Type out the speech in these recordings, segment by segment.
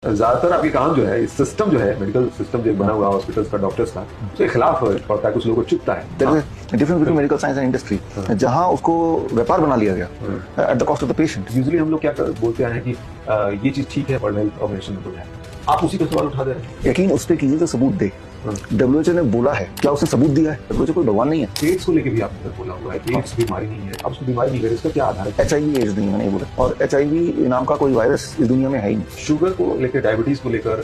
ज्यादातर आपके काम जो है, सिस्टम जो है, मेडिकल सिस्टम जो बना हुआ हॉस्पिटल्स का, डॉक्टर्स का, उसके खिलाफ पड़ता है, कुछ लोगों को चुभता है। Difference between medical science and industry, जहां उसको व्यापार बना लिया गया at the cost of the patient. Usually हम लोग क्या बोलते हैं कि ये चीज ठीक है, वर्ल्ड हेल्थ ऑर्गेनाइजेशन में है, आप उसी पर सवाल उठा दे रहे हैं। यकीन उस पर कीजिए तो सबूत दे। WHO ने बोला है, क्या उसने सबूत दिया है? WHO कोई भगवान नहीं है। एड्स को लेके भी आपने बोला हुआ है, एड्स बीमारी नहीं है, अब उसको बीमारी नहीं करे, इसका क्या आधार है? HIV एड्स नहीं, मैंने बोला। और HIV नाम का कोई वायरस इस दुनिया में है ही नहीं। शुगर को लेकर, डायबिटीज को लेकर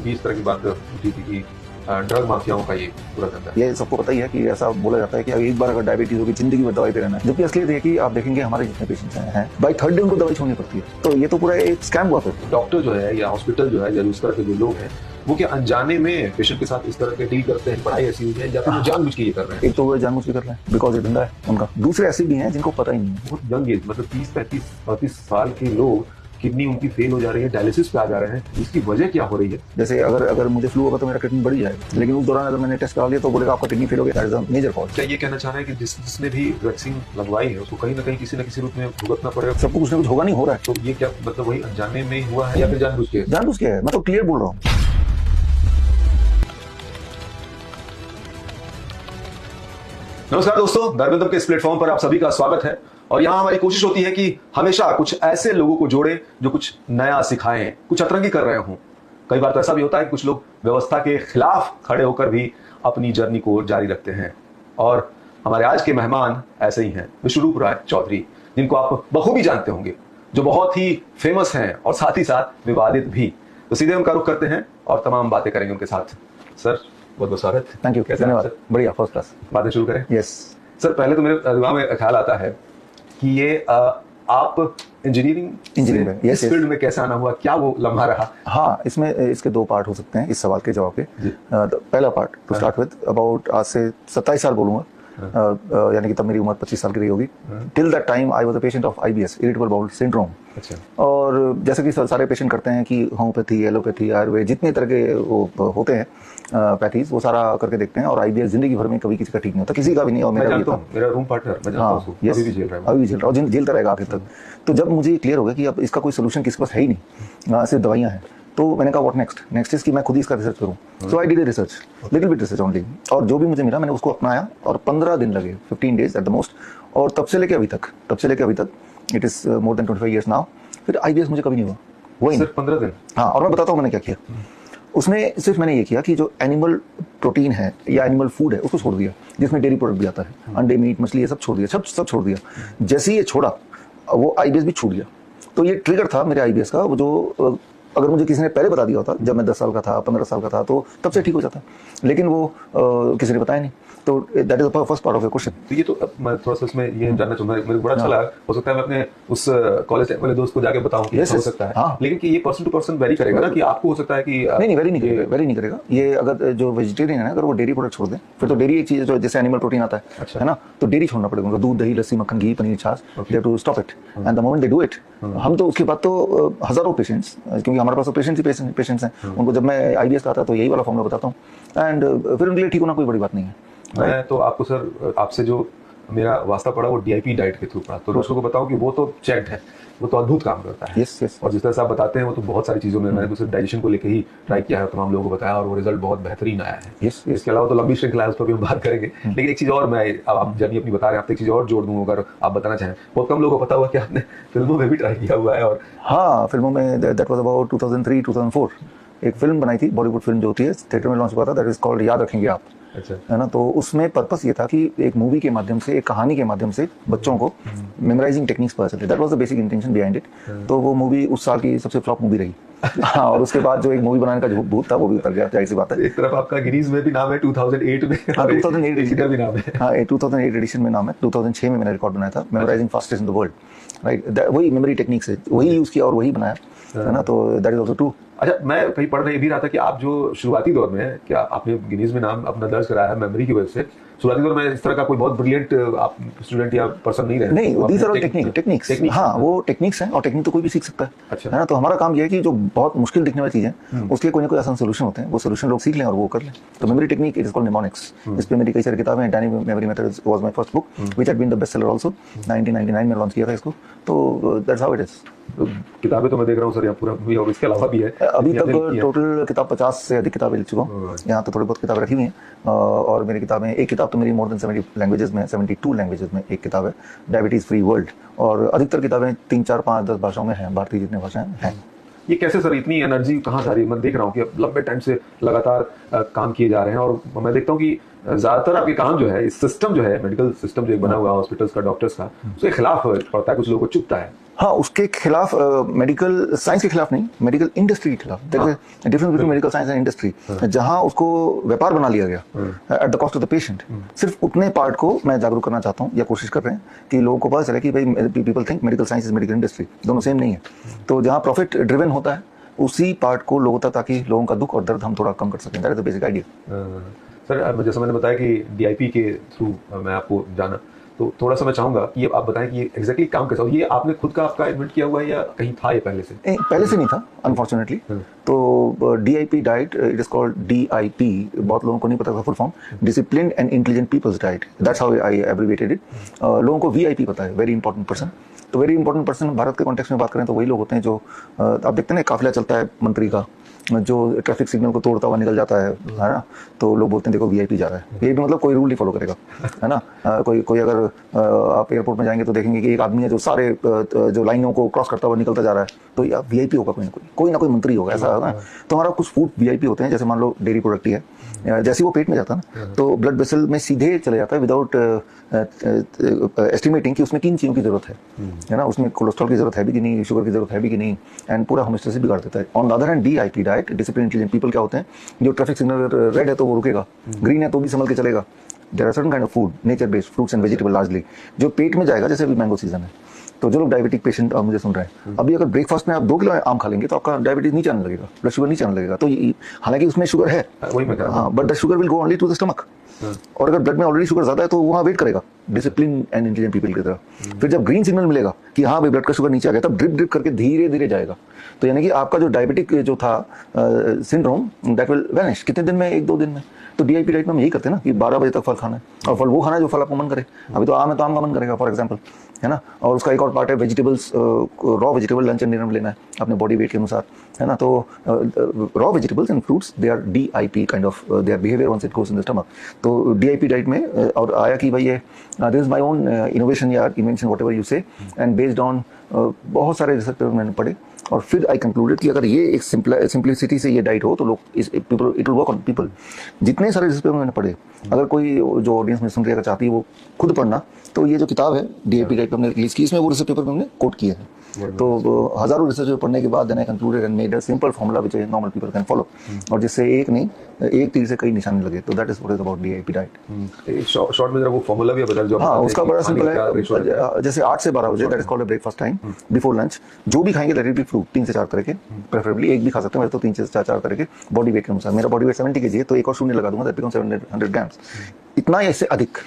इस तरह की बात उठी थी कि ड्रग माफियाओं का ये पूरा धंधा है। ये सबको पता ही है कि ऐसा बोला जाता है कि एक बार अगर डायबिटीज होगी जिंदगी भर दवाई पे रहना है, जबकि असलियत है कि आप देखेंगे हमारे जितने पेशेंट्स हैं बाई थर्ड डे उनको दवाई छोड़नी पड़ती है। तो ये तो पूरा एक स्कैम हुआ। फिर डॉक्टर जो है या हॉस्पिटल जो है या उस तरह के जो लोग हैं, वो क्या अनजाने में पेशेंट के साथ इस तरह के डील करते हैं? पढ़ाई ऐसी हुई है या फिर वो जानबूझ के ये कर रहे हैं? एक तो वो जानबूझ के कर रहे हैं बिकॉज ये धंधा है उनका। दूसरे ऐसे भी हैं जिनको पता ही नहीं है। बहुत यंग एज, मतलब 30, 35, 38 साल के लोग, किडनी उनकी फेल हो जा रही है, डायलिसिस पे आ जा रहे हैं। इसकी वजह क्या हो रही है? जैसे अगर मुझे फ्लू होगा तो मेरा किडनी बढ़ जाएगा, लेकिन उस दौरान अगर मैंने टेस्ट करा लिया तो बोलेगा आपका किडनी फेल हो गया। That is a major fault. क्या ये कहना चाह रहे हैं कि जिसने भी वैक्सीन लगवाई है उसको कहीं ना कहीं किसी न किसी रूप में भुगतना पड़ेगा? सबको कुछ ना कुछ होगा, नहीं हो रहा है। तो ये क्या मतलब वही अनजाने में हुआ है या फिर जानबूझ के? जानबूझ के है, मैं तो क्लियर बोल रहा हूँ। नमस्कार दोस्तों, धर्मेंद्र के इस प्लेटफॉर्म पर आप सभी का स्वागत है। और यहाँ हमारी कोशिश होती है कि हमेशा कुछ ऐसे लोगों को जोड़े जो कुछ नया सिखाएं, कुछ अतरंगी कर रहे हों। कई बार तो ऐसा भी होता है कि कुछ लोग व्यवस्था के खिलाफ खड़े होकर भी अपनी जर्नी को जारी रखते हैं। और हमारे आज के मेहमान ऐसे ही हैं, विश्वरूप राय चौधरी, जिनको आप बखूबी जानते होंगे, जो बहुत ही फेमस हैं और साथ ही साथ विवादित भी। तो सीधे हम का रुख करते हैं और तमाम बातें करेंगे उनके साथ। सर, बहुत बहुत स्वागत। थैंक यू, धन्यवाद। बढ़िया, फर्स्ट क्लास। बातें शुरू करें? यस सर, पहले तो मेरे दिमाग में ख्याल आता है कि ये आप इंजीनियरिंग में इस फील्ड में कैसे आना हुआ, क्या वो लम्हा रहा? हाँ, इसके दो पार्ट हो सकते हैं इस सवाल के जवाब के। पहला part two start with, about आज से 27 साल बोलूंगा, यानी कि तब मेरी उम्र 25 साल की रही होगी। Till that time I was a patient of IBS, irritable bowel syndrome. अच्छा। और जैसे कि सारे पेशेंट करते हैं कि होम्योपैथी, एलोपैथी, आयुर्वेद, जितने तरह के वो होते हैं पैथीज, वो सारा करके देखते हैं। और IBS जिंदगी भर में कभी किसी का ठीक नहीं होता, किसी का भी नहीं। और मेरा रूम पार्टनर, अभी भी झेल रहा है, झेलता रहेगा आखिर तक। तो जब मुझे क्लियर हो गया कि अब इसका कोई सोल्यूशन किसी पास है ही नहीं, सिर्फ दवाइयाँ हैं, तो मैंने कहा व्हाट नेक्स्ट इज कि मैं खुद ही इसका रिसर्च करूँ। So I did research, little bit research only. और जो भी मुझे मिला मैंने उसको अपनाया, और 15 दिन लगे, 15 डेज एट द मोस्ट। और तब से लेके अभी तक it is more than 25 years now. फिर IBS मुझे कभी नहीं हुआ, वही सिर्फ 15 दिन। हाँ, और मैं बताता हूँ मैंने क्या किया। उसमें सिर्फ मैंने ये किया कि जो एनिमल प्रोटीन है या एनिमल फूड है उसको छोड़ दिया, जिसमें डेयरी प्रोडक्ट भी आता है, अंडे, मीट, मछली, ये सब छोड़ दिया, सब छोड़ दिया। जैसे ही ये छोड़ा, वो IBS भी छूट गया। तो ये ट्रिगर था मेरे IBS का, वो जो अगर मुझे किसी ने पहले बता दिया होता, जब मैं 10 साल का था, 15 साल का था, तो तब से ठीक हो जाता, लेकिन वो किसी ने बताया नहीं। तो that is the first part of your question. तो ये तो अब मैं थोड़ा सा इसमें ये जानना चाहूंगा, मेरे को बड़ा अच्छा लगा। हो सकता है मैं अपने उस कॉलेज वाले दोस्त को जाके बताऊं कि हो सकता है। हाँ। लेकिन कि ये पर्सन टू पर्सन वेरी करेगा ना, कि आपको हो सकता है कि नहीं, वेरी नहीं करेगा। ये अगर जो वेजिटेरियन है, अगर वो डेयरी प्रोडक्ट छोड़ दें, फिर तो डेयरी एक चीज जो जैसे एनिमल प्रोटीन आता है ना, तो डेयरी छोड़ना पड़ेगा उनको। दूध, दही, लस्सी, मक्खन, घी, पनीर, छाछ, they have to stop it. And the moment they do it, हम तो उसके बाद तो हजारों पेशेंट्स, क्योंकि हमारे पास तो पेशेंट्स हैं, उनको जब मैं IBS का आता तो यही वाला फॉर्मूला बताता हूँ, एंड फिर उनके लिए ठीक होना कोई बड़ी बात नहीं है। मैं तो आपको सर, आपसे जो मेरा वास्ता पड़ा वो DIP डाइट के थ्रू पड़ा, तो दोस्तों को बताऊं कि वो तो चेक्ड है, वो तो अद्भुत काम करता है। यस। और जिस तरह से आप बताते हैं, वो तो बहुत सारी चीजों में, मैंने तो सिर्फ डाइजेशन को लेकर ही ट्राई किया है, तमाम लोगों को बताया, और वो रिजल्ट बहुत बेहतरीन आया है। इसके अलावा तो लंबी श्रृंखला है, उस पर भी हम बात करेंगे। लेकिन एक चीज और, मैं अब आप जर्नी अपनी बता रहे हैं, आप एक चीज और जोड़ दूं, अगर आप बताना चाहें। बहुत कम लोगों को पता हुआ कि आपने फिल्मों में भी ट्राई किया हुआ है। और हाँ, फिल्मों में, दैट वाज अबाउट 2003-2004 एक फिल्म बनाई थी, बॉलीवुड फिल्म जो होती है, थिएटर में लॉन्च हुआ था, दैट इज कॉल्ड याद रखेंगे आप। अच्छा। है ना। तो उसमें पर्पस ये था कि एक मूवी के माध्यम से, एक कहानी के माध्यम से बच्चों को मेमोराइजिंग टेक्निक्स पता चलते। That was the basic intention behind it. तो वो मूवी उस साल की सबसे फ्लॉप मूवी रही। हाँ, और उसके बाद जो एक मूवी बनाने का जो भूत था वो भी उतर गया, जाहिर सी बात है। एक तरफ आपका गिनीज में भी नाम है 2008 में, हाँ 2008 एडिशन भी नाम है। हाँ 2008 एडिशन में नाम है। 2006 में मैंने रिकॉर्ड बनाया था, memorizing fastest in the world, right. वही मेमोरी टेक्निक से वही यूज किया और वही बनाया, है ना। तो दैट इज आल्सो ट्रू। अच्छा, मैं कहीं पढ़ रही भी रहा था कि आप जो शुरुआती दौर में, क्या आपने गिनीज में नाम अपना दर्ज कराया है मेमोरी की वजह से, शुरुआती दौर में इस तरह का कोई बहुत ब्रिलियंट आप स्टूडेंट या पर्सन नहीं रहे? नहीं, दीस आर ऑल टेक्निक्स। हाँ, वो टेक्निक्स हैं, और टेक्निक तो कोई भी सीख सकता है। अच्छा। है ना। तो हमारा काम ये है कि जो बहुत मुश्किल दिखने वाली चीजें, उसके कोई ना कोई आसान सोल्यूशन होते हैं, वो सोल्यूशन लोग सीख लें और वो कर लें। तो memory technique, it is called mnemonics. इस पे मेरी कई सारी किताबें हैं। Dynamic memory method was my first book which had been the best seller also. 1999 में लॉन्च किया था इसको। तो दैट्स हाउ इट इज। किताबें तो मैं देख रहा हूँ सर, यहाँ पूरा भी, और इसके अलावा भी है। अभी कितनी तक आपने लिखी है? टोटल किताब 50 से अधिक किताबें लिख चुका हूँ। यहाँ तो थोड़ी बहुत किताबें रखी हुई हैं और मेरी किताबें, एक किताब तो मेरी मोर देन 70 लैंग्वेजेस में, 72 लैंग्वेजेस में एक किताब है, डायबिटीज़ फ्री वर्ल्ड। और अधिकतर किताबें 3, 4, 5, 10 भाषाओं में हैं, भारतीय जितनी भाषाएं हैं। ये कैसे सर, इतनी एनर्जी कहाँ से आ रही है? मैं देख रहा हूँ कि अब लंबे टाइम से लगातार काम किए जा रहे हैं, और मैं देखता हूँ कि ज्यादातर आपके काम जो है, इस सिस्टम जो है, मेडिकल सिस्टम जो एक बना हुआ है हॉस्पिटल्स का, डॉक्टर्स का, उसके खिलाफ पड़ता है, कुछ लोगों को चुभता है। हाँ, उसके खिलाफ, मेडिकल साइंस के खिलाफ नहीं, मेडिकल इंडस्ट्री के खिलाफ। Difference between medical science and industry, जहाँ उसको व्यापार बना लिया गया at the cost of the patient. सिर्फ उतने पार्ट को मैं जागरूक करना चाहता हूँ, या कोशिश कर रहे हैं कि लोगों को पता चले कि भाई people think medical science is medical industry, दोनों सेम नहीं है। तो जहाँ प्रॉफिट ड्रिवन होता है उसी पार्ट को लोगों तक, ताकि लोगों का दुख और दर्द हम थोड़ा कम कर सकें। That is the basic idea. Sir, जैसा मैंने बताया कि डीआईपी के थ्रू मैं आपको जाना, तो थोड़ा सा मैं चाहूंगा कि ये आप बताएं कि ये एग्जैक्टली काम कैसा हो। ये आपने खुद का आपका इन्वेंट किया हुआ है या कहीं था ये पहले से? पहले से नहीं था अनफॉर्चुनेटली। तो DIP diet, it is called DIP, बहुत लोगों को नहीं पता था full form, disciplined and intelligent peoples diet, that's how I abbreviated it. लोगों को वीआईपी पता है, वेरी इंपॉर्टेंट पर्सन। तो वेरी इंपॉर्टेंट पर्सन भारत के कॉन्टेक्स्ट में बात करें तो वही लोग होते हैं जो, आप देखते हैं ना, काफिला चलता है मंत्री का, जो ट्रैफिक सिग्नल को तोड़ता हुआ निकल जाता है ना, तो लोग बोलते हैं देखो वीआईपी जा रहा है। ये भी मतलब कोई रूल नहीं फॉलो करेगा, है ना। कोई अगर आप एयरपोर्ट में जाएंगे तो देखेंगे कि एक आदमी है जो सारे जो लाइनों को क्रॉस करता हुआ निकलता जा रहा है, तो या वीआईपी होगा, कोई ना कोई मंत्री होगा, ऐसा होगा। तो हमारा कुछ फूड वीआईपी होते हैं, जैसे मान लो डेयरी प्रोडक्ट ही है, जैसे वो पेट में जाता है ना, तो ब्लड वेसल में सीधे चले जाता है विदाउट एस्टिमेटिंग कि उसमें किन चीज़ों की जरूरत है ना, उसमें कोलेस्ट्रॉल की जरूरत है भी कि नहीं, शुगर की जरूरत है भी कि नहीं, एंड पूरा होमियोस्टेसिस बिगाड़ देता है। On the other hand DIP diet, discipline intelligent people, क्या होते हैं, जो ट्रैफिक सिग्नल रेड है तो वो रुकेगा, ग्रीन है तो भी संभल के चलेगा। There are certain kind of food, nature based fruits and vegetable largely, जो पेट में जाएगा। जैसे अभी मैंगो सीजन है, तो जो लोग डायबिटिक पेशेंट मुझे सुन रहे हैं, अभी अगर ब्रेकफास्ट में आप 2 किलो आम खा लेंगे तो आपका डायबिटीज नीचे आने लगेगा, ब्लड शुगर नीचे आने लगेगा। तो हालांकि उसमें शुगर है, हाँ, but the sugar will go only to the stomach. और अगर ब्लड में ऑलरेडी शुगर ज्यादा है तो वहाँ वेट करेगा, डिसिप्लिन एंड इंटेलिजेंट पीपल की तरह। फिर जब ग्रीन सिग्नल मिलेगा कि हाँ भाई ब्लड का शुगर नीचे आ गया, तब ड्रिप ड्रिप करके धीरे धीरे जाएगा। तो यानी कि आपका जो डायबिटिक जो था सिंड्रोम, दैट विल वैनिश कितने दिन में, 1-2 दिन में। तो डीआईपी डाइट में हम यही करते हैं ना कि 12 बजे तक फल खाना है, और फल वो खाना है जो फल आपको मन करे। अभी तो आम है तो आम का मन करेगा फॉर एग्जांपल, है ना। और उसका एक और पार्ट है vegetables, raw vegetable lunch and dinner में लेना है अपने बॉडी वेट के अनुसार, है ना। तो raw vegetables and fruits, they are DIP kind of their behaviour once it goes in the stomach. तो डीआईपी डाइट में और आया कि भाई ये this is my own innovation या invention, whatever you say, and based on बहुत सारे रिसर्च पेपर मैंने पढ़े, और फिर आई कंक्लूडेड कि अगर ये एक सिंप्लिसिटी से ये डाइट हो तो लोग people, it will work on people. जितने सारे रिसर्च पेपर मैंने पढ़े, अगर कोई जो ऑडियंस में सुन रही है चाहती है वो खुद पढ़ना, तो ये जो किताब है डीआईपी डाइट हमने रिलीज की, इसमें वो रिसर्च पेपर हमने कोट किए हैं। तो हजारों रिसर्च पेपर पढ़ने के बाद then I concluded and made a simple formula which normal people can follow, और जिससे एक तीर से कई निशाने लगे। तो that is what is about DIP diet. Short में जरा वो फॉर्मूला भी बता दीजिए। हाँ, उसका बड़ा सिंपल है, जैसे 8 से 12 बजे, that is called breakfast time, before lunch जो भी खाएंगे लेट इट बी फ्रूट, 3 से 4 तरह के, प्रेफरेबली एक भी खा सकते हैं, वैसे तो 3 से 4 तरह के बॉडी वेट के अनुसार। मेरा बॉडी वेट 70 kg है, तो एक और शून्य लगा दूंगा, दैट बिकम्स 700 ग्राम्स। इतना या इससे अधिक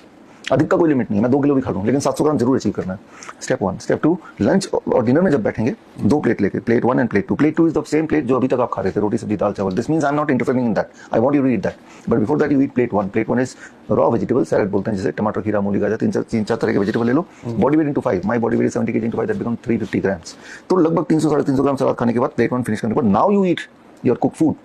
का कोई लिमिट नहीं है। मैं 2 किलो भी खा लूँ, लेकिन 700 ग्राम जरूर अचीव करना है। स्टेप 1। स्टेप 2, लंच और डिनर में जब बैठेंगे 2 प्लेट लेके, plate 1 end plate 2। Plate 2 is the same plate जो अभी तक आप खा रहे थे, रोटी सब्जी दाल चावल। This means I am not interfering in that, I want you to eat that, but before that you eat plate 1। Plate 1 is raw vegetable salad बोलते हैं, जैसे टमाटर, खीरा, मूली, गाजर, 3-4 तरह के वेजिटेबल ले लो। Body weight into 5, my body weight 70 kg into 5, that become 350 grams. तो लगभग 300-350 ग्राम सलाद खाने के बाद प्लेट 1 फिनिश करने के बाद now you eat your cook food,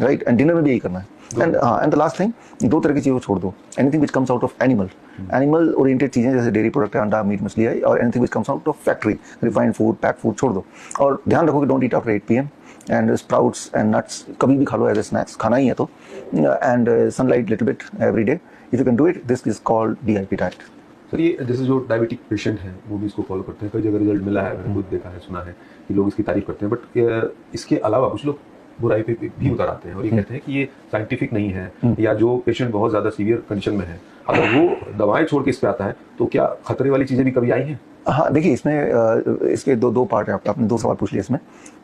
right. And dinner में भी यही करना है। एंड द लास्ट थिंग, 2 तरह की चीज़ों छोड़ दो, anything which comes out of animal oriented चीज़ें, जैसे डेयरी प्रोडक्ट है, अंडा, मीट, मछली है, और anything which comes out of factory, refined food, pack food छोड़ दो। और ध्यान रखो कि don't eat after 8 PM, and sprouts and nuts कभी भी खा लो एज ए स्नैक्स, खाना ही है तो, and sunlight little bit every day, if you can do it, this is called DIP diet. Sir, ये जैसे जो डायबिटिक पेशेंट हैं वो भी इसको फॉलो करते हैं, कई जगह रिजल्ट मिला है, मैंने खुद देखा है, सुना है कि लोग इसकी तारीफ करते हैं, बट इसके अलावा कुछ लोग बुराई पे भी उतर आते हैं और ये कहते हैं कि ये साइंटिफिक नहीं है, या जो पेशेंट बहुत ज्यादा सीवियर कंडीशन में है, अगर वो दवाएं छोड़ के इस पे आता है तो क्या खतरे वाली चीजें भी कभी आई हैं? हाँ, देखिए, इसमें इसके दो पार्ट है। आपने 2 सवाल पूछ लिए इसमें।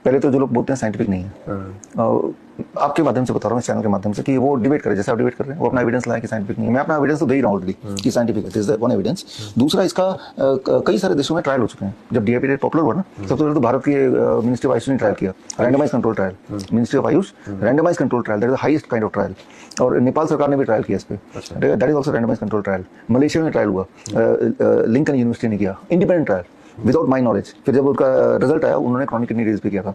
पहले तो जो लोग बोलते हैं साइंटिफिक नहीं है, आपके माध्यम से बता रहा हूँ, इस चैनल के माध्यम से, कि वो डिबेट करें, जैसे आप डिबेट कर रहे हैं, वो अपना एविडेंस लाए कि साइंटिफिक नहीं है। मैं अपना एविडेंस तो दे ही रहा हूँ ऑलरेडी कि साइंटिफिक है, दिस इज वन एविडेंस। दूसरा, इसका कई सारे देशों में ट्रायल हो चुके हैं। जब डीआईपी डाइट पॉपुलर हुआ ना, सबसे पहले तो भारत की मिनिस्ट्री ऑफ आयुष ने ट्रायल किया, randomise control trial, ministry of Ayush randomise control trial, that is the highest kind of trial. और नेपाल सरकार ने भी ट्रायल किया इस पे, that is also randomise control trial. Malaysia में ट्रायल हुआ, लिंकन यूनिवर्सिटी ने किया, independent trial. Without my knowledge. फिर जब उसका रिजल्ट आया उन्होंने क्रॉनिक किडनी डिजीज पे किया था,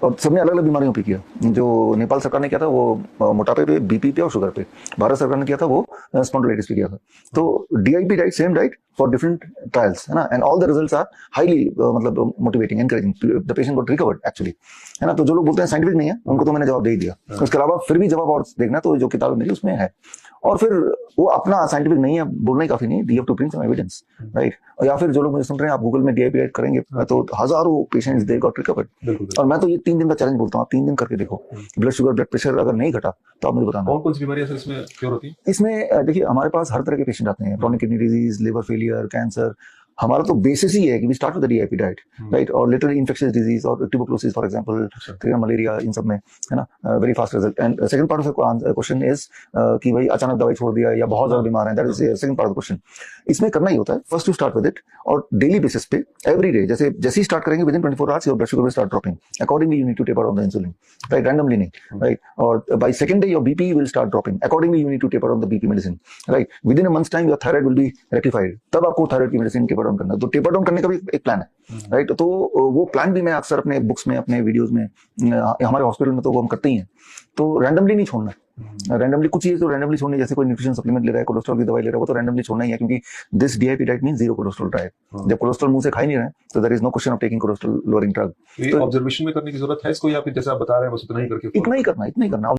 और सबने अलग अलग बीमारियों पे किया। जो नेपाल सरकार ने किया था वो मोटापे पे, बीपी पे और शुगर पे। भारत सरकार ने किया था वो स्पॉन्डिलाइटिस पे किया था। तो DIP diet, same diet for different trials, है ना, and all the results are highly मतलब motivating, encouraging, the patient got recovered actually, है ना। तो जो लोग बोलते हैं साइंटिफिक नहीं है, उनको तो मैंने जवाब दे ही दिया। उसके अलावा फिर भी जवाब और देखना तो जो किताब मिली उसमें है। और फिर वो अपना साइंटिफिक नहीं है बोलना ही काफी नहीं, you have to bring some evidence, right. या फिर जो लोग मुझे सुन रहे हैं, आप गूगल में डीआईपी डाइट करेंगे तो हजारों पेशेंट्स दे गॉट रिकवर्ड। और मैं तो ये 3 दिन का चैलेंज बोलता हूँ, आप 3 दिन करके देखो, ब्लड शुगर, ब्लड प्रेशर अगर नहीं घटा तो आप मुझे बताना। कौन कौन सी बीमारियां सर इसमें क्योर होती है? इसमें देखिए हमारे पास हर तरह के पेशेंट आते हैं, chronic kidney disease, liver failure, cancer. हमारा तो बेसिस ही है कि we start with the DIP diet, right. और लिटरली इन्फेक्शियस डिजीज और ट्यूबरकुलोसिस फॉर एग्जांपल, मलेरिया, इन सब में, है ना, very fast result. And second part of the question is कि भाई अचानक दवाई छोड़ दिया या बहुत ज्यादा बीमार है, that is second part of the question. इसमें करना ही होता है, first you start with it, और डेली बेसिस पे एवरी डे, जैसे ही स्टार्ट करेंगे within 24 hours your blood sugar will start dropping, accordingly you need to taper on the insulin, right, randomly नहीं, राइट। और by second day your BP will start dropping, accordingly you need to taper on the BP medicine, right. With in a months time your thyroid will be rectified, तब आपको thyroid की medicine taper down करना है। तो taper down करने का भी एक प्लान है, राइट। तो वो प्लान भी मैं अक्सर अपने बुक्स में, अपने वीडियोस में, हमारे हॉस्पिटल में तो वो हम करते ही हैं। तो रैंडमली नहीं छोड़ना, रैंडमली कुछ चीजें तो रैंडमली छोड़नी, जैसे कोई न्यूट्रिशन सप्लीमेंट ले रहा है, कोलेस्ट्रॉल की दवाई ले रहा है, वो तो रैंडमली छोड़ना ही है, क्योंकि this DIP diet mean zero cholesterol diet. जब कोलेस्ट्रॉल मुंह से खा ही नहीं रहे तो there is no question of taking cholesterol lowering drug. तो ऑब्जर्वेशन में करने की जरूरत है इसको, या फिर जैसे आप बता रहे हैं बस इतना ही करके इतना ही करना